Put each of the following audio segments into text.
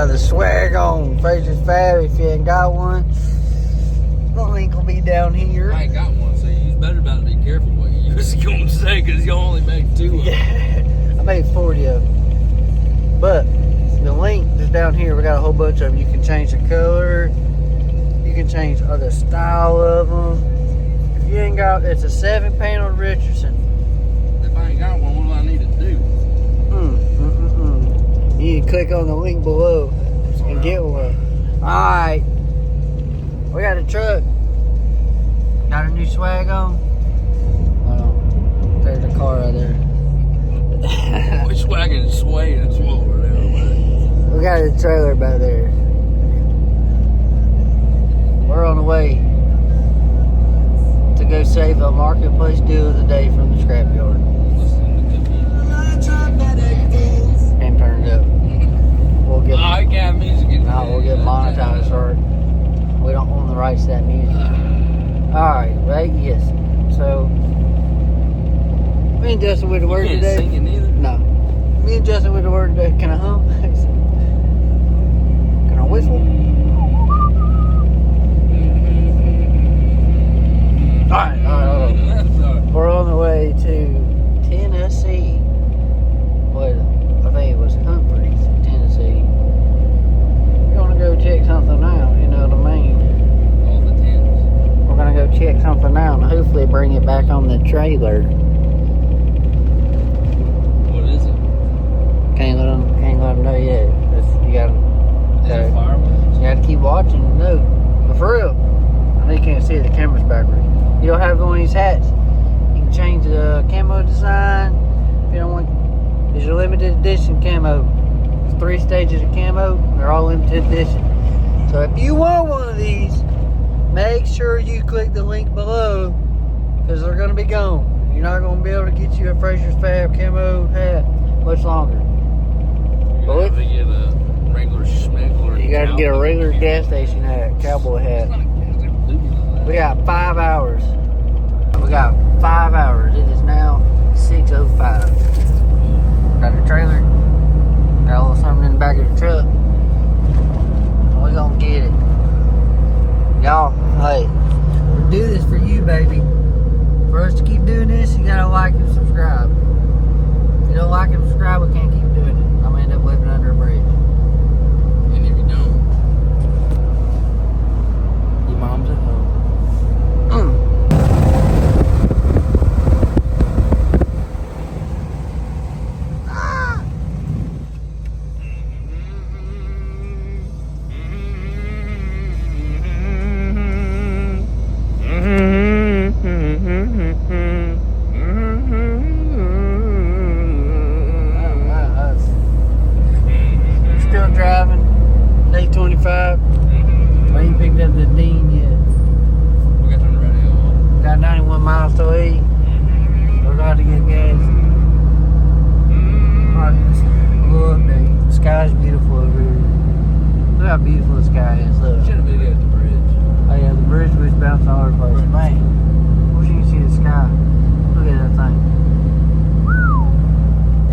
Got the swag on. Fraser's Fab. If you ain't got one, the link will be down here. I ain't got one, so you better about to be careful what you was going to say, because you only make 2 of them. Yeah, I made 40 of them. But the link is down here. We got a whole bunch of them. You can change the color. You can change other style of them. If you ain't got, it's a 7-panel Richardson. If I ain't got one, what do I need to do? You need to click on the link below and get one. Alright. We got a truck. Got a new swag on. Hold on. There's the car right there. We're swagging and swaying and swollen there. We got a trailer back there. We're on the way to go save a marketplace deal of the day from the scrapyard. Can't turn it up. We'll get. I got music. We'll get monetized for it. We don't own the rights to that music. Alright, right? Yes. So, me and Justin with the word You today. can't sing it neither? No. Me and Justin with the word today. Can I hum? Can I whistle? Alright. We're on the way to Tennessee. Wait, I think it was Humphreys, Tennessee. We're gonna go check something out, you know what I mean? All the tins. We're gonna go check something out and hopefully bring it back on the trailer. What is it? Can't let them know yet. You gotta keep watching. No, but for real, I know you can't see it. The camera's backwards. You don't have one of these hats. You can change the camo design. If you don't want, it's a limited edition camo. It's 3 stages of camo. They're all limited edition. So if you want one of these, make sure you click the link below, because they're gonna be gone. You're not gonna be able to get you a Fraser's Fab camo hat much longer. You have to get a regular schmeckler. You gotta get a regular gas station hat, cowboy hat. We got 5 hours. We got 5 hours. It is now 6:05. Got a trailer. Got a little something in the back of the truck. We gonna get it. Y'all, hey, we do this for you, baby. For us to keep doing this, you gotta like and subscribe. If you don't like and subscribe, we can't keep doing it. I'm gonna end up living under a bridge. And if you don't, your mom's at home. Still driving. Day 25. I ain't picked up the Dean yet. We got on the radio. Got 91 miles to eat. We're about to get gas. Alright, a little update. The sky's beautiful over here. Look how beautiful the sky is. Look. Should have videoed the bridge. Oh yeah, the bridge was bouncing all over the place. Man, wish you could see the sky. Look at that thing.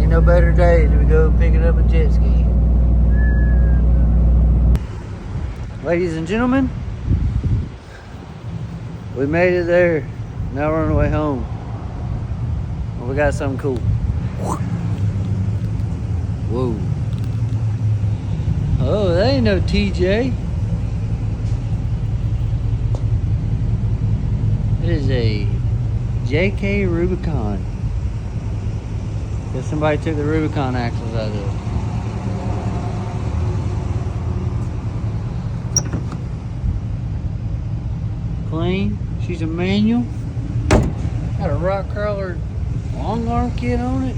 Ain't no better day than we go picking up a jet ski. Ladies and gentlemen, we made it there. Now we're on the way home. Well, we got something cool. Whoa. Oh, that ain't no TJ. It is a JK Rubicon. Guess somebody took the Rubicon axles out of it. Clean. She's a manual. Got a rock crawler long arm kit on it.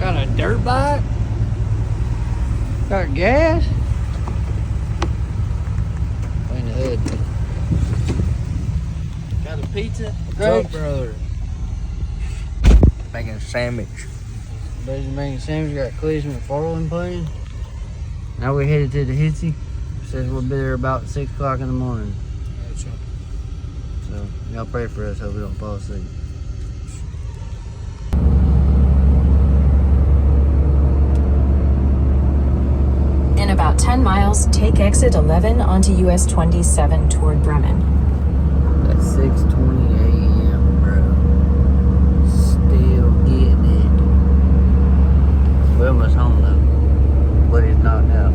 Got a dirt bike. Got gas. Clean the hood. Got a pizza. What's up, brother? Making a sandwich. Buddy's making a sandwich. Got Cleveland Farland playing. Now we're headed to the Hitsy. Says we'll be there about 6 o'clock in the morning. So y'all pray for us. Hope we don't fall asleep. 10 miles, take exit 11 onto US 27 toward Bremen. At 6:20 a.m., bro. Still getting it. We're almost home though, but it's knocked out.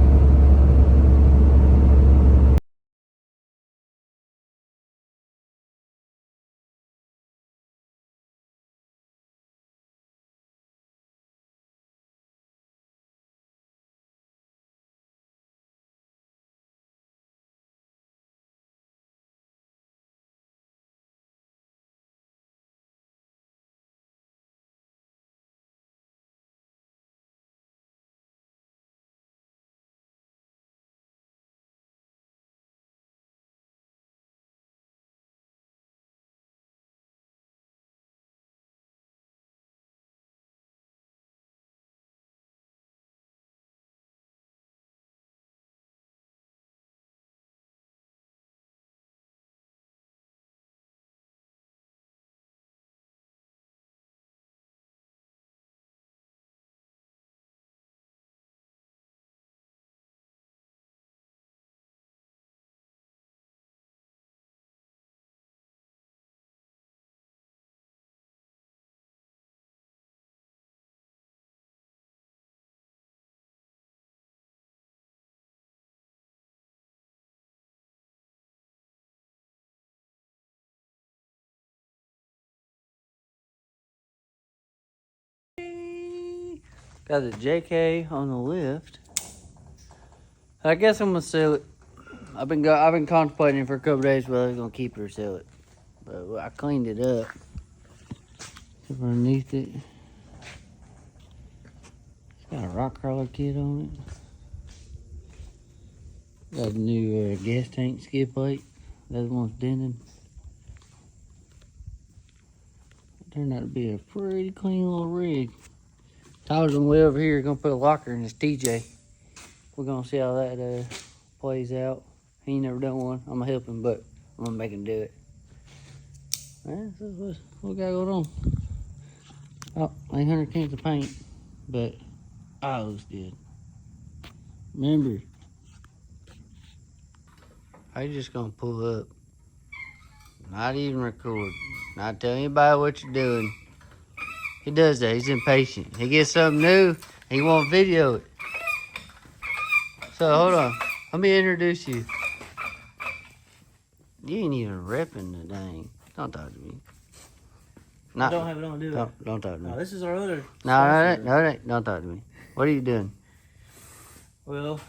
Got the JK on the lift. I guess I'm gonna sell it. I've been contemplating for a couple days whether I was gonna keep it or sell it. But I cleaned it up. Underneath it, it's got a rock crawler kit on it. Got a new gas tank skid plate. The other one's dented. It turned out to be a pretty clean little rig. Tyler's on the way over here, gonna put a locker in his TJ. We're gonna see how that plays out. He ain't never done one. I'm gonna help him, but I'm gonna make him do it. Alright, so what we got going on? Oh, 800 cans of paint, but it looks good. Remember, I just gonna pull up, not even record, not tell anybody what you're doing. He does that. He's impatient. He gets something new, he won't video it. So hold on, let me introduce you. You ain't even repping the dang. Don't talk to me. I don't have it on, do I? Don't talk to me. Oh, this is our other No, don't talk to me. What are you doing? Well,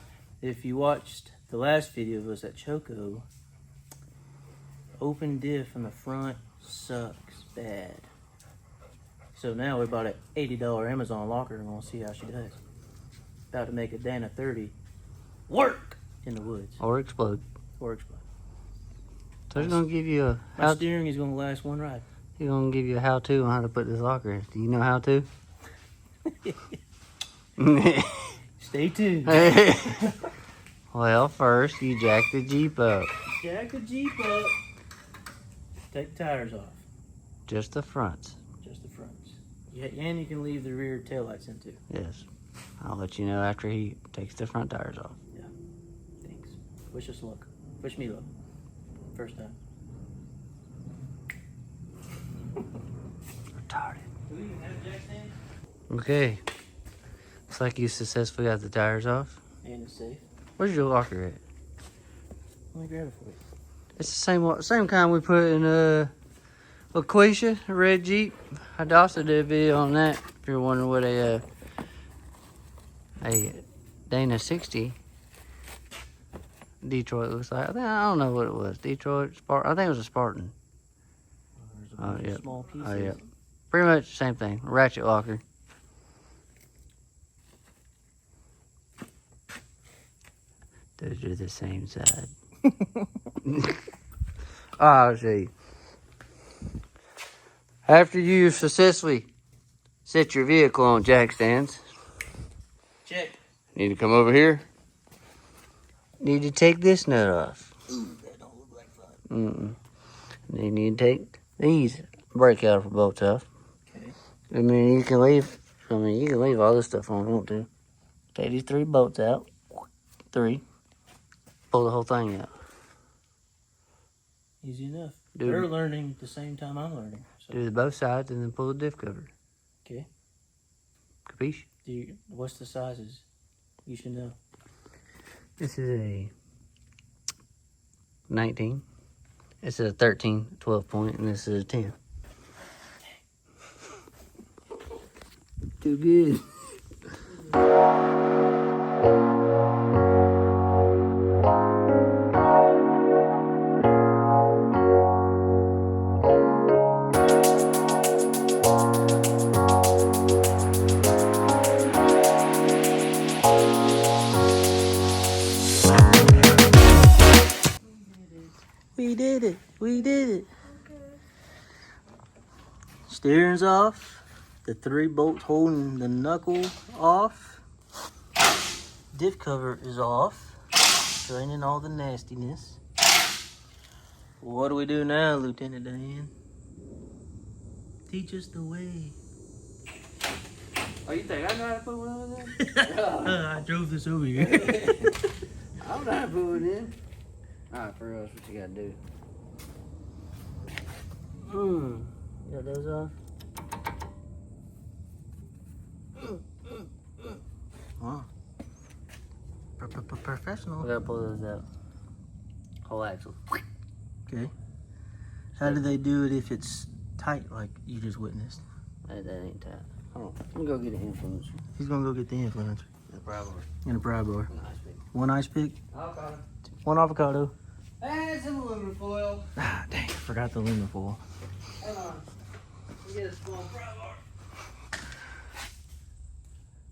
if you watched the last video of us at Choco, open diff in the front sucks bad. So now we bought an $80 Amazon locker and we'll see how she does. About to make a Dana 30 work in the woods. Or explode. Or explode. So he's gonna give you a My steering is gonna last one ride. He's gonna give you a how-to on how to put this locker in. Do you know how to? Stay tuned. Well, first you jack the Jeep up. Jack the Jeep up. Take the tires off. Just the fronts. Just the fronts. Yeah, and you can leave the rear taillights in too. Yes. I'll let you know after he takes the front tires off. Yeah. Thanks. Wish us luck. Wish me luck. First time. Retarded. Do we even have a jack stand? Okay. Looks like you successfully got the tires off. And it's safe. Where's your locker at? Let me grab it for you. It's the same kind we put in LaQuisha, a red Jeep. I also did a video on that. If you're wondering what a Dana 60 Detroit looks like. I don't know what it was. Detroit, Spartan. I think it was a Spartan. There's a bunch of small pieces. Oh, yeah. Pretty much the same thing. Ratchet locker. Those are the same side. I'll show you. After you successfully set your vehicle on jack stands, Check. need to come over here. Need to take this nut off. Ooh, that don't look like fun. Then you need to take these brake caliper bolts off. Okay. You can leave all this stuff on if you want to. Take these 3 bolts out. 3. Pull the whole thing out. Easy enough. Do They're it. learning the same time I'm learning. So. Do the both sides and then pull the diff cover. Okay. Capiche? What's the sizes? You should know. This is a 19. This is a 13, 12 point, and this is a 10. Too good. We did it. We did it. Steering's off. The 3 bolts holding the knuckle off. Diff cover is off. Draining all the nastiness. What do we do now, Lieutenant Dan? Teach us the way. Oh, you think I know how to put one on there? I drove this over here. I don't know how to put one in. Alright, for real, that's what you gotta do. You got those off? Wow. Professional. We gotta pull those out. Whole axle. Okay. How do they do it if it's tight like you just witnessed? That ain't tight. Hold on. Let me go get an influencer. He's gonna go get the influencer The problem. and a pry bar. Nice big. One ice pick, Avocado. one avocado. And some aluminum foil. Ah, dang, I forgot the aluminum foil. Hold on. Let me get a small pry bar.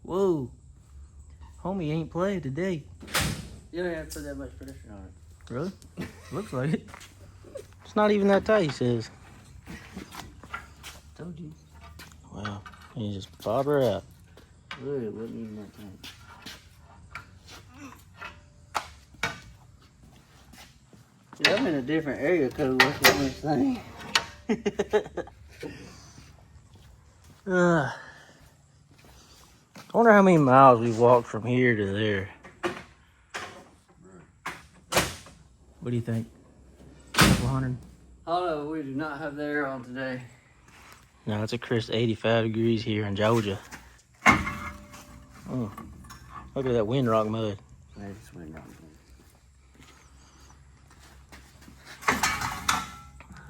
Whoa. Homie ain't played today. You don't have to put that much pressure on it. Really? Looks like it. It's not even that tight, he says. Told you. Wow. You just pop her out. Really, it wasn't even that tight. Yeah, I'm in a different area code. What's the next thing? I wonder how many miles we walked from here to there. What do you think? 100? Oh no, we do not have the air on today. No, it's a crisp 85 degrees here in Georgia. Oh, look at that windrock mud. That's wind on.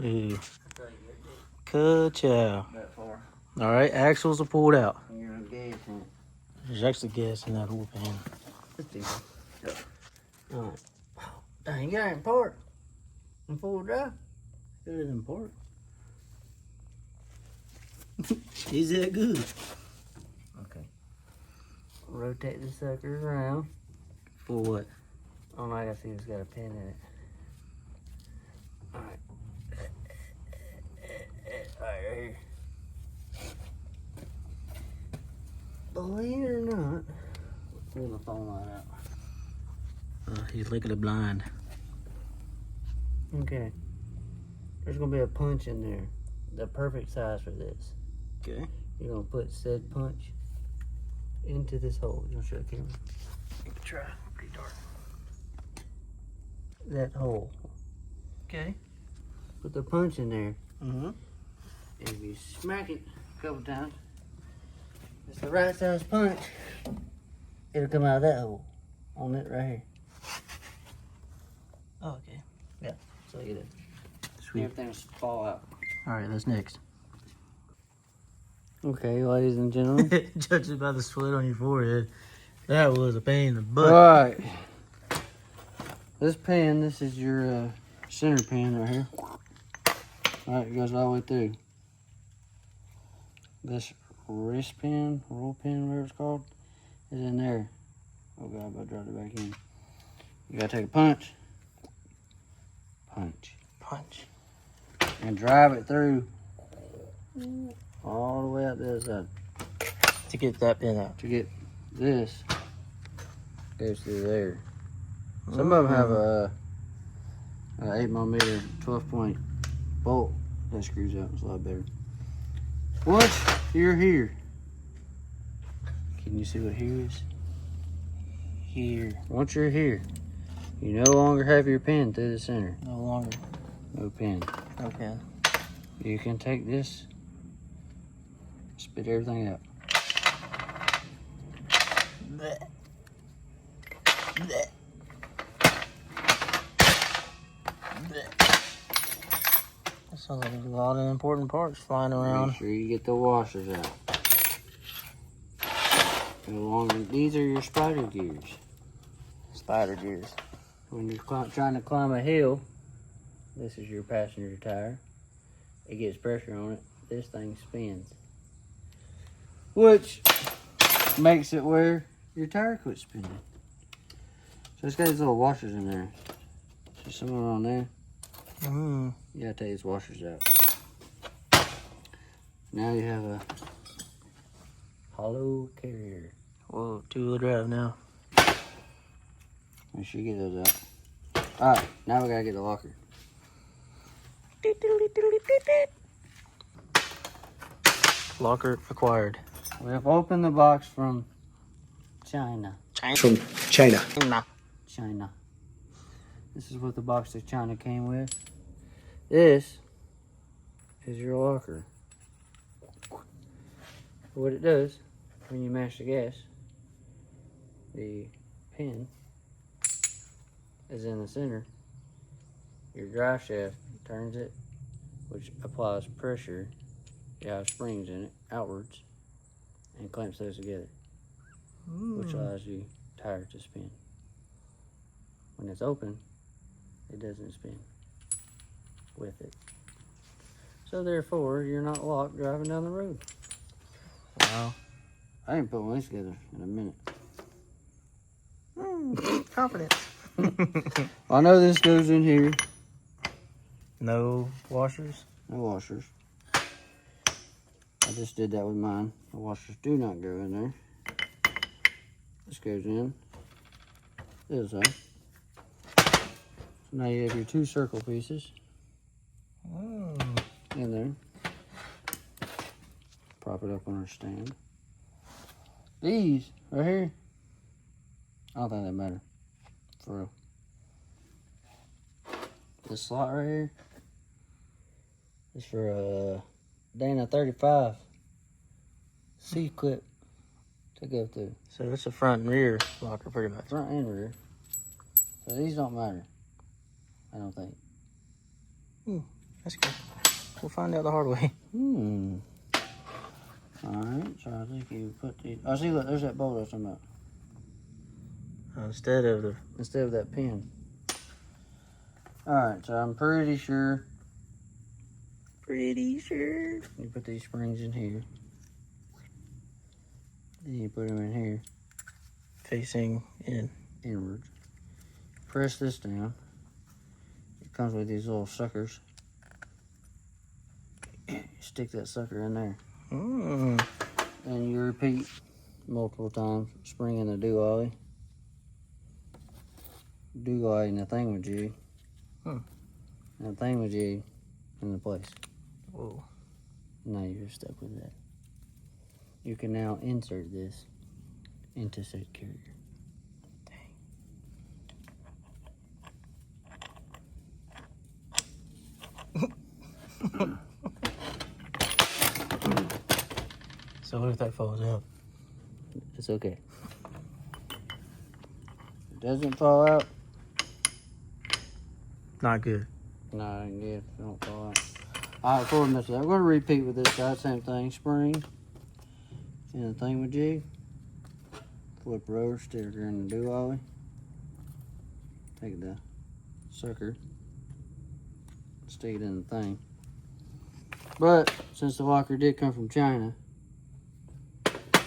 Ooh. Ka-chow. That far. All right, axles are pulled out. And you're gonna gas in it. There's actually gas in that oil pan. Let's do it. Alright. Dang, you got it in park. In 4-wheel drive. Good in port. Is that good? Okay. Rotate the suckers around. For what? Oh no, I gotta see if it's got a pin in it. Alright. Alright, right here. Believe it or not, pull the phone line out. He's licking the blind. Okay. There's gonna be a punch in there. The perfect size for this. Okay. You're gonna put said punch into this hole. You gonna show the camera? You can try. Pretty dark. That hole. Okay. Put the punch in there. Mm-hmm. And if you smack it a couple times, it's the right size punch. It'll come out of that hole. On it right here. Oh, okay. Yeah. So you do. Sweet. Everything'll fall out. All right, that's next. Okay, ladies and gentlemen. Judge it by the sweat on your forehead. That was a pain in the butt. Alright. This pan, this is your center pan right here. Alright, it goes all the way through. This wrist pin, roll pin, whatever it's called, is in there. Oh god, I'm about to drop it back in. You gotta take a punch. Punch. Punch. And drive it through all the way out the other side. To get that pin out. To get this, goes through there. Some of them have a 8mm 12-point bolt that screws out. It's a lot better. Once you're here, can you see what here is? Here. Once you're here, you no longer have your pin through the center. No longer. No pin. No pin. You can take this, spit everything out. Blech. Blech. That sounds like there's a lot of important parts flying around. Make sure you get the washers out. No longer, these are your spider gears. Spider gears. When you're trying to climb a hill, this is your passenger tire. It gets pressure on it. This thing spins, which makes it where your tire quits spinning. So it's got these little washers in there. See some of them on there? Mm. You gotta take these washers out. Now you have a hollow carrier. Whoa, two-wheel drive now. Make sure you get those out. Alright, now we gotta get the locker. Locker acquired. We have opened the box from China. From China. China. This is what the box of China came with. This is your locker. What it does, when you mash the gas, the pin is in the center. Your drive shaft turns it, which applies pressure. You have springs in it, outwards, and clamps those together, which allows your tire to spin. When it's open, it doesn't spin with it. So therefore, you're not locked driving down the road. Wow. I didn't put one of these together in a minute. Confidence. I know this goes in here. No washers. No washers. I just did that with mine. The washers do not go in there. This goes in. This way. So now you have your two circle pieces in there. Prop it up on our stand. These right here, I don't think they matter. For real. This slot right here is for a Dana 35 C-clip to go through. So it's a front and rear locker pretty much. Front and rear. So these don't matter, I don't think. That's good. We'll find out the hard way. Alright, so I think you put these. Oh, see, look, there's that bolt I was talking about. Instead of that pin. Alright, so I'm pretty sure you put these springs in here. Then you put them in here. facing in. Inwards. Press this down. It comes with these little suckers. Stick that sucker in there. And you repeat multiple times, spring in the do-ollie. Do-ollie in the thingamajig. And the thingamajig in the place. Whoa. Now you're stuck with that. You can now insert this into said carrier. So what if that falls out? It's okay. If it doesn't fall out, Not good. no, I can get it if it don't fall out. Alright, before we mess with that, we're going to repeat with this side. Same thing. Spring in the thingamajig. Flip her over, stick her in the do-ollie. Take the sucker, stick it in the thing. But since the locker did come from China,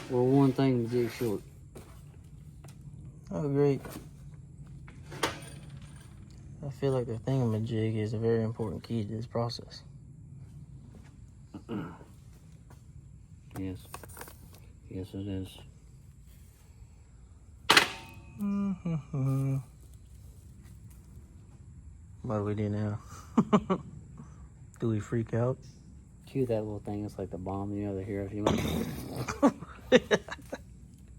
we're one thingamajig short. Oh, great. I feel like the thingamajig is a very important key to this process. Yes. Yes, it is. What do we do now? Do we freak out? Cue that little thing. It's like the bomb, you know, the hero.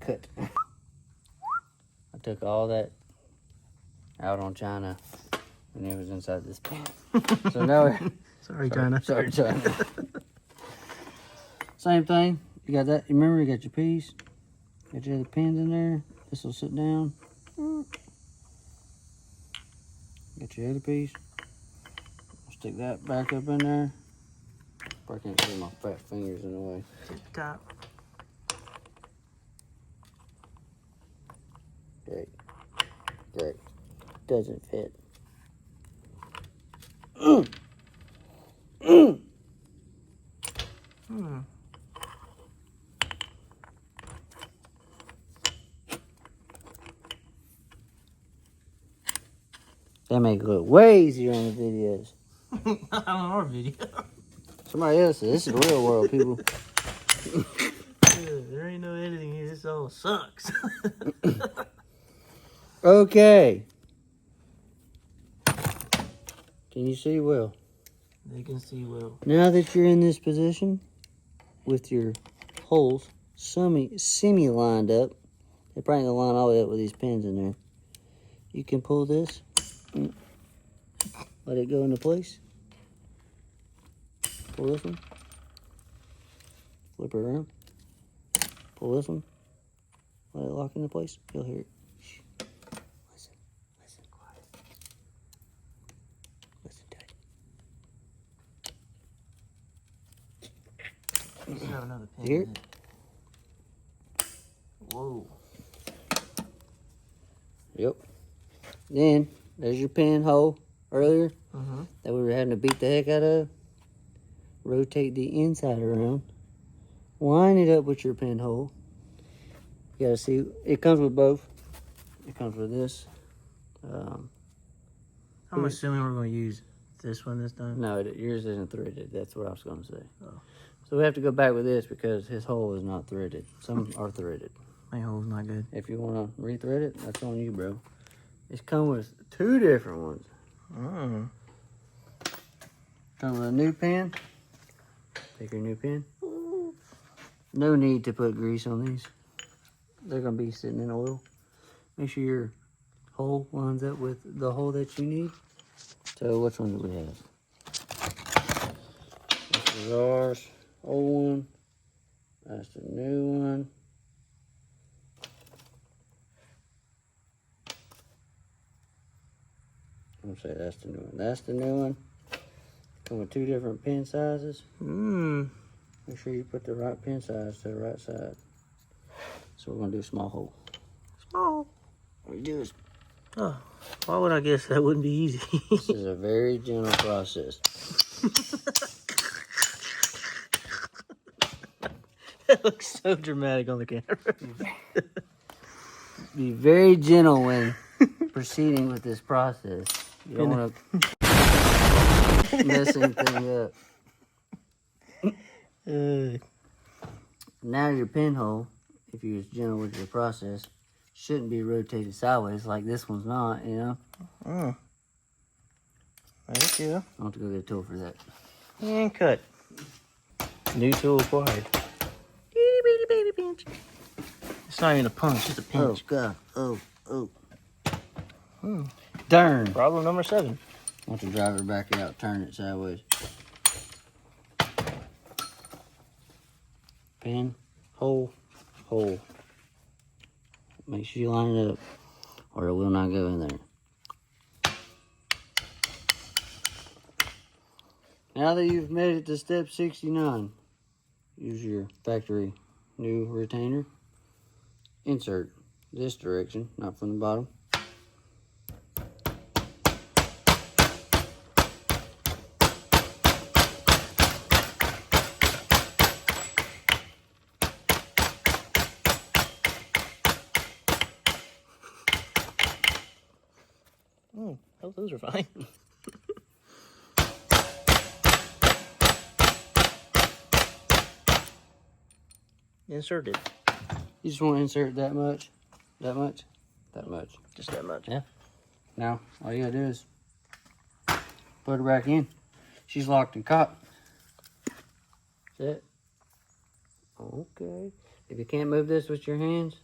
Cut. I took all that out on China, and it was inside this pan. So now Sorry, China. Sorry, China. Same thing. You got that. You remember, you got your piece. Got your other pins in there. This will sit down. Got your other piece. Stick that back up in there. I can't get my fat fingers in the way. Tip top. Great. Great. Doesn't fit. That make it look way easier on the videos. Not on our video. Somebody else's. This is the real world, people. There ain't no editing here. This all sucks. Okay. Can you see well? They can see well. Now that you're in this position, with your holes semi lined up, they're probably gonna line all the way up with these pins in there. You can pull this, let it go into place. Pull this one, flip it around, pull this one, let it lock into place. You'll hear it. Shh. Listen, quiet. Listen tight. Let's have another pin. Here. In it. Whoa. Yep. Then there's your pinhole earlier Mm-hmm. that we were having to beat the heck out of. Rotate the inside around. Line it up with your pinhole. You gotta see, it comes with both. It comes with this. I'm assuming we're going to use this one this time. No, yours isn't threaded. That's what I was gonna say. Oh. So we have to go back with this because his hole is not threaded. Some are threaded. My hole's not good. If you wanna rethread it, that's on you, bro. It's come with two different ones. Mm. Come with a new pin. Take your new pin. No need to put grease on these. They're going to be sitting in oil. Make sure your hole lines up with the hole that you need. So which one do we have? This is ours. Old one. That's the new one. I'm going to say that's the new one. That's the new one. Come with two different pin sizes. Make sure you put the right pin size to the right side. So we're going to do a small hole. Small. What we do is, Oh, why would I guess that wouldn't be easy? this is a very gentle process. That looks so dramatic on the camera. Be very gentle when proceeding with this process. You don't want to mess anything up. Now your pinhole, if you're as gentle with your process, shouldn't be rotated sideways like this one's not, you know? Thank you. I'll have to go get a tool for that. And cut. New tool acquired. Itty bitty baby pinch. It's not even a punch, it's a pinch. Oh, God. Oh. Darn. Problem number 7. I want to drive it back out, turn it sideways. Pin, hole. Make sure you line it up, or it will not go in there. Now that you've made it to step 69, use your factory new retainer. Insert this direction, not from the bottom. Oh, those are fine. Insert it. You just want to insert that much, that much, that much. Just that much. Yeah. Now, all you gotta do is put her back in. She's locked and caught. That's it. Okay. If you can't move this with your hands,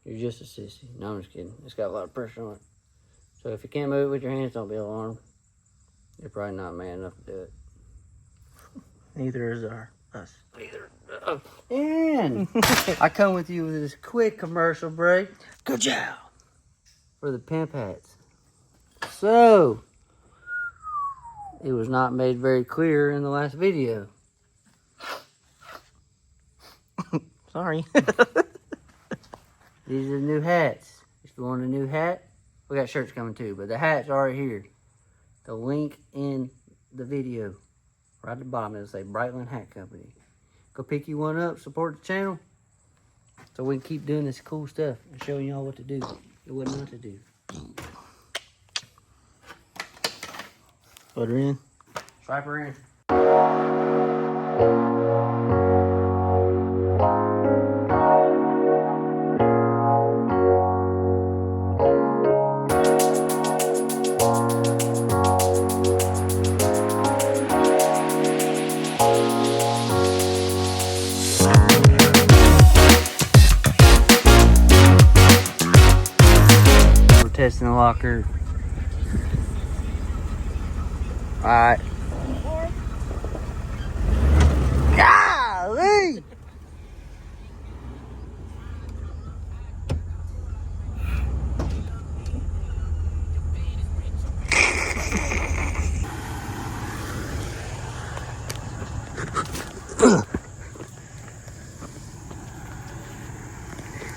You're just a sissy. No, I'm just kidding. It's got a lot of pressure on it. So if you can't move it with your hands, don't be alarmed. You're probably not man enough to do it. Neither is us. Neither. And I come with you with this quick commercial break. Good job. For the pimp hats. So, it was not made very clear in the last video. Sorry. These are the new hats. If you want a new hat, we got shirts coming too, but the hats are right here. The link in the video. Right at the bottom, it'll say Brightland Hat Company. Go pick you one up, support the channel, so we can keep doing this cool stuff and showing y'all what to do and what not to do. Put her in. Swipe her in. We're testing the locker. Alright. Golly!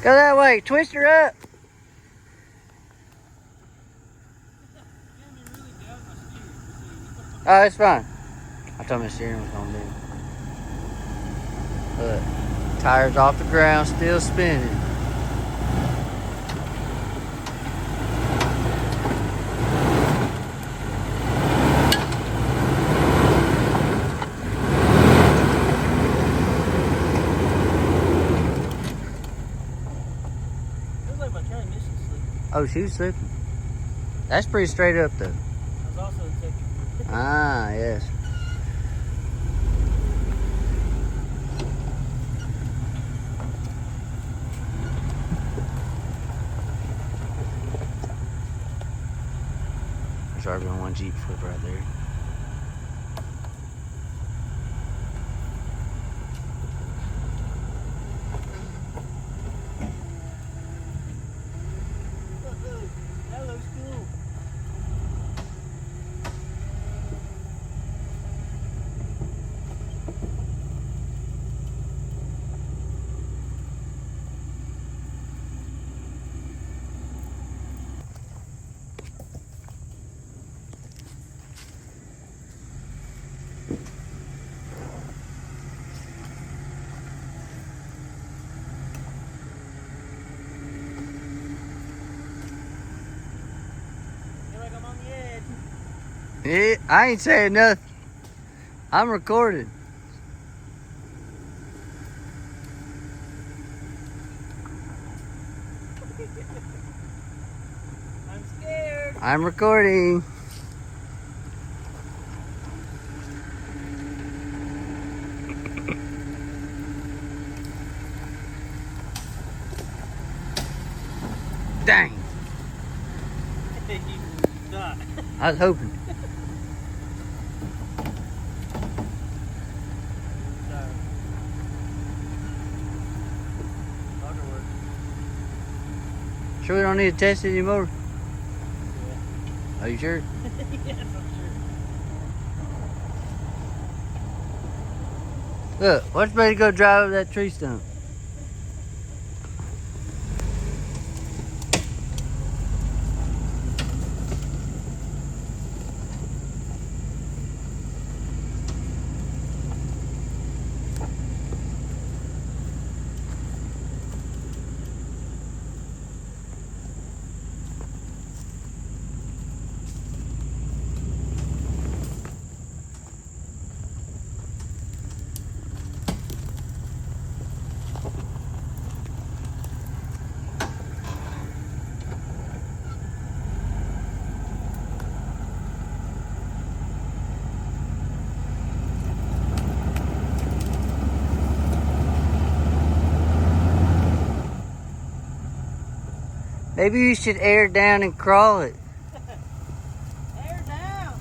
Go that way, twist her up. Oh, it's fine. I told my steering was gonna do. Look, tires off the ground, still spinning. Feels like my transmission slipped. Oh, she was slipping. That's pretty straight up though. I was also checking. Ah, yes. There's already been one Jeep flip right there. That looks cool. Feel like I'm on the edge. Yeah, I ain't saying nothing. I'm recording. I'm scared. I'm recording. Dang. Not. I was hoping. Sorry. Auto work. Sure we don't need to test it anymore? Yeah. Are you sure? Yes, I'm sure. Look, what's better to go drive over that tree stump? Maybe you should air down and crawl it. Air down.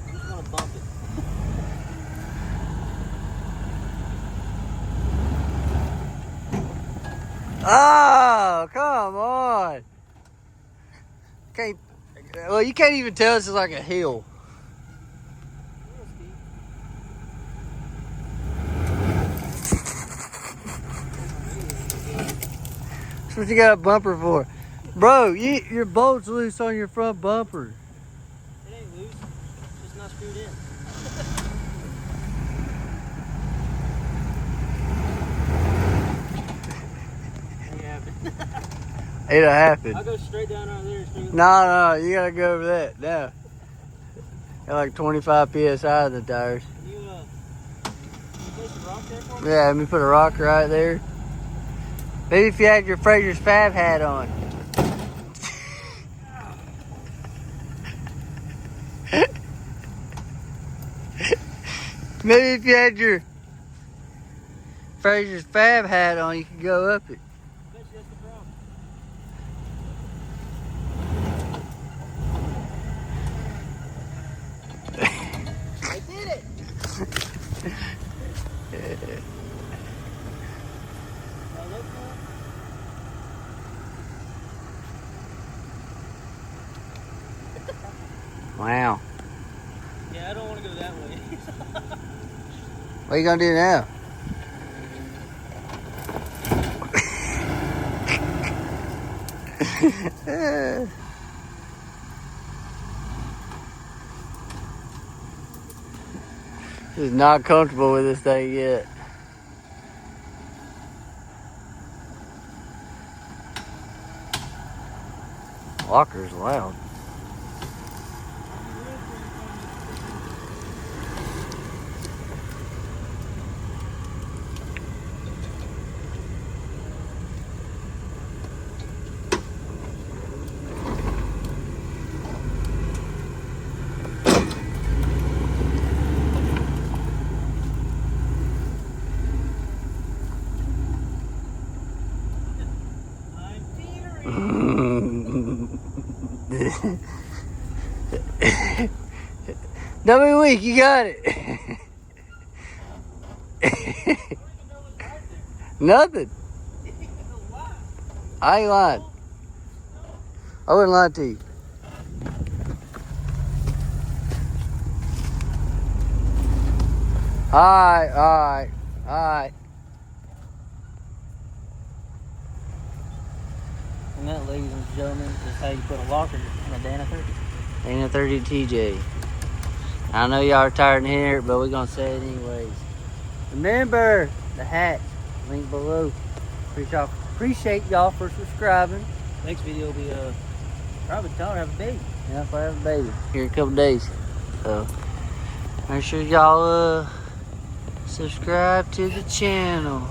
I'm just gonna bump it. Oh, come on. Can't, well, you can't even tell this is like a hill. That's what you got a bumper for. Bro, your bolt's loose on your front bumper. It ain't loose. It's just not screwed in. It'll happen. I'll go straight down out there. No, you gotta go over that. No. Got like 25 PSI in the tires. Can you place a rock there for me? Yeah, let me put a rock right there. Maybe if you had your Fraser's Fab hat on. Maybe if you had your Fraser's Fab hat on, you could go up it. That's the problem. I did it! Wow. Yeah, I don't want to go that way. What are you gonna do now? Just not comfortable with this thing yet. Walker's loud. Don't be weak, you got it. Nothing. I ain't lying. I wouldn't lie to you. Alright. And that, ladies and gentlemen, is how you put a locker in a Dana 30. Dana 30 TJ. I know y'all are tired to hear it, but we're gonna say it anyways. Remember the hat, link below. Appreciate y'all for subscribing. Next video will be probably time to have a baby. Yeah, if I have a baby here in a couple days. So make sure y'all subscribe to the channel.